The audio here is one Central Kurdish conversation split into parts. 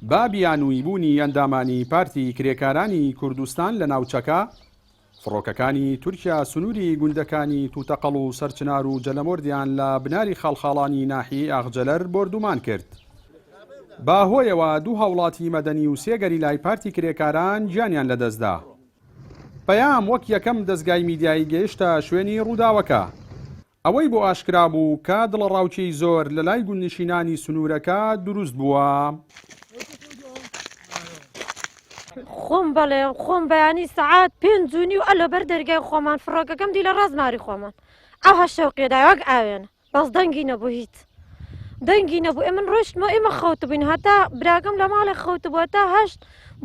بابیانوویبوونی ئەندامانی پارتی کرێکارانی کوردستان لە ناوچەکە فڕۆکەکانی تورکیا سنووری گوندەکانی تووتەقەڵ و سەرچنار و جەلەمۆردیان لە بناری خاڵخاڵانی ناحیەی ئاغجەلەر بردومان کرد. باهۆیەوە دوو هاوڵاتی مەدەنی و سێگەری لای پارتی کرێکاران گیانیان لەدەستدا. پەیام وەک یەکەم دەستگای میدیایی گەیشتە شوێنی ڕووداوەکە. ئەوەی بۆ ئاشکرا بوو کە دڵڕاوچەی زۆر لە لای گوندنشینانی سنوورەکە دروست بووە. خۆم بەڵێ خۆم بەیانی سەعات 5:30 و ئەلە بەر دەرگای خۆمان فڕۆکەکەم دی لە ڕازماری خۆمان ئەو هەشەوقێدا وەک ئاوێنە بەس دەنگی نەبوو هیچ دەنگی نەبوو ئێمە ڕۆشتمە ئێمە خەوت بووین هەتا براکەم لە ماڵێ خەوت بووە تا 8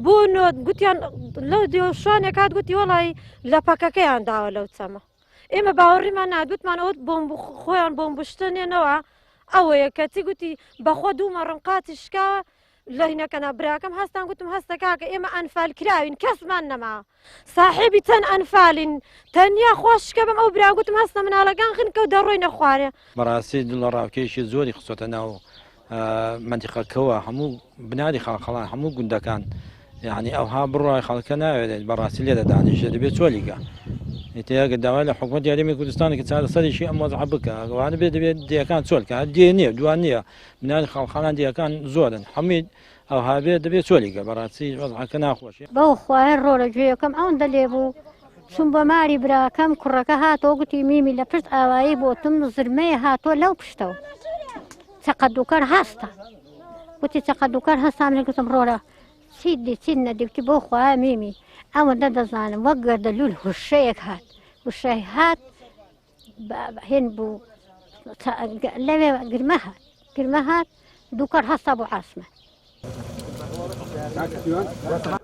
بۆ 9 گوتیان لەو دیۆ شوانێک هات گوتی وەڵی لە پەکەکەیان داوە لەو چەمە ئێمە باوەڕیمان نادوتمان ئەوت خۆیان بۆم بشتێنێنەوە ئەوەیە کەچی گوتی بەخۆ دوومە ڕنقاتی شکاوە لە هینەکەنا براکەم هەستان گوتم هەستە کاکە ئێمە ئەنفال کراوین کەسمان نەما ساحێبی چەند ئەنفالین تەنیا خۆشکە بم ئەو برا گوتم هەستە مناڵەکان خنکە و دەڕۆینە خوارێ بەڕاستی دڵە ڕاوکێشی زۆری خسۆتە ناو منتیقەکەوە هەموو بناری خاڵخەڵان هەموو گوندەکان یعنی ئەوها بڕای خەڵکە ناوێت بەڕاستی لێ دەدانیشە دەبێت چۆلیگە ئێتەیەگە داوای لە حکوومەت یاریمی کوردستانێکی چارە سەرێکی ئەم وەزع بکە ئەوانە بێت دەبێت دیەکان چۆلکە دێ نییە دوان نییە بناری خاڵخەڵان دیەکان زۆرن هەمید ئەوها بێت دەبێت چۆلیگە بەڕاستی وەزعەکە ناخۆشی بەو خوایە ڕۆڵە گوێیەکەم ئەوەندە لێ بوو چون بە ماری براکەم کوڕەکە هاتەوە گوتی میمی لە پشت ئاوایی بۆتم زرمەیە هاتۆ لەو پشتەوە چەقەدووکەر هەستە گوتی چەقەدووکەر هەستان لێ گوتم ڕۆرە چیت دی چیت نەدیوتی بۆ خوایە میمی ئەوەندە دەزانم وەک گەردەلوول هوشەیەک هات وشەی هات هێن بوو لەوێ گرمە هات دووکەر هەستا بۆ عاسمە.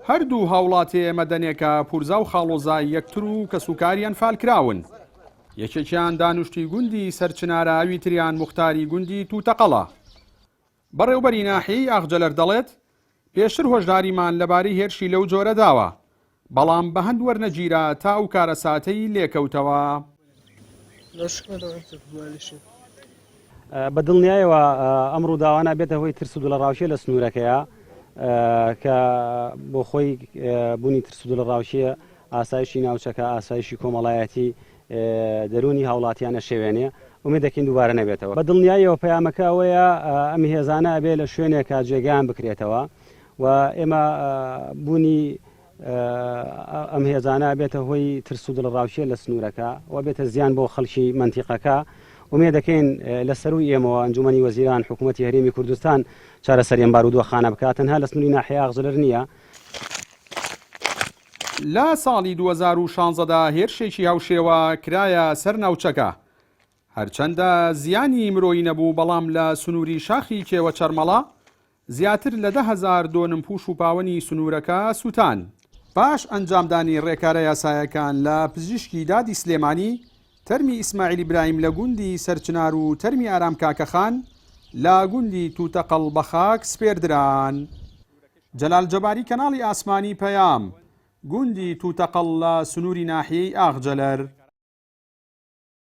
هەردوو هاوڵاتێ مەدەنێکە پورزا و خاڵۆزای یەکتر و کە سوکاریان فالکراون. یەکێکیان دانوشتی گوندی سەرچنارە ئەوی تریان موختاری گوندی تووتەقەڵە. بەڕێوبەری ناحیەی ئاغجەلەر دەڵێت پێشتر هۆشداریمان لەبارەی هێرشی لەو جۆرە داوە بەڵام بە هەند وەرنەگیرە تا ئەو کارە ساتەی لێکەوتەوە. بە دڵنیایەوە ئەم ڕووداوانە بێتە هۆی ترس و دڵەڕاوشیە لە سنوورەکەیە کە بۆ خۆی بوونی ترس و دڵەڕاوشیە ئاسایشی ناوچەکە ئاسایشی کۆمەڵایەتی دەرونی هاوڵاتیانە شێوێنێ ومێ دەکەین دووبارە نەبێتەوە. بە دڵنیایەوە پەیامەکە ئەوەیە ئەم هێزانە ئەبێ لە شوێنێکە جێگیان بکرێتەوە و ئێمە بوونی ئەم هێزانە بێتە هۆی ترس و دڵڕاوشیە لە سنوورەکە و بێتە زیان بۆ خەڵکی منتیقەکە ومێ دەکەین لەسەروی ئێمەوە ئەنجومەنی وەزیران حکوومەتی هەرێمی کوردستان چارەسەریان بارودۆخانە بکاتن هە لە سنووری ناحیە ئاغجەلەر نییە. لە ساڵی 2016دا هێرشێکی هاوشێوە کرایە سەر ناوچەکە هەرچەندە زیانی مرۆیی نەبوو بەڵام لە سنووری شاخی کێوە چەرمەڵە زیاتر لە 10,000 دۆنم پوش و پاوەنی سنوورەکە سووتان. باش ئەنجامدانی ڕێکارە یاسایەکان لە پزیشکی دادی سلێمانی تەرمی ئیسماعیلی برایم لە گوندی سەرچنار و تەرمی ئارام کاکەخان لە گوندی تووتەقەڵ بەخاک سپێردران. جەلال جەباری کەناڵی ئاسمانی پەیام گوندی تووتەقەڵ لە سنووری ناحیەی ئاغجەلەر.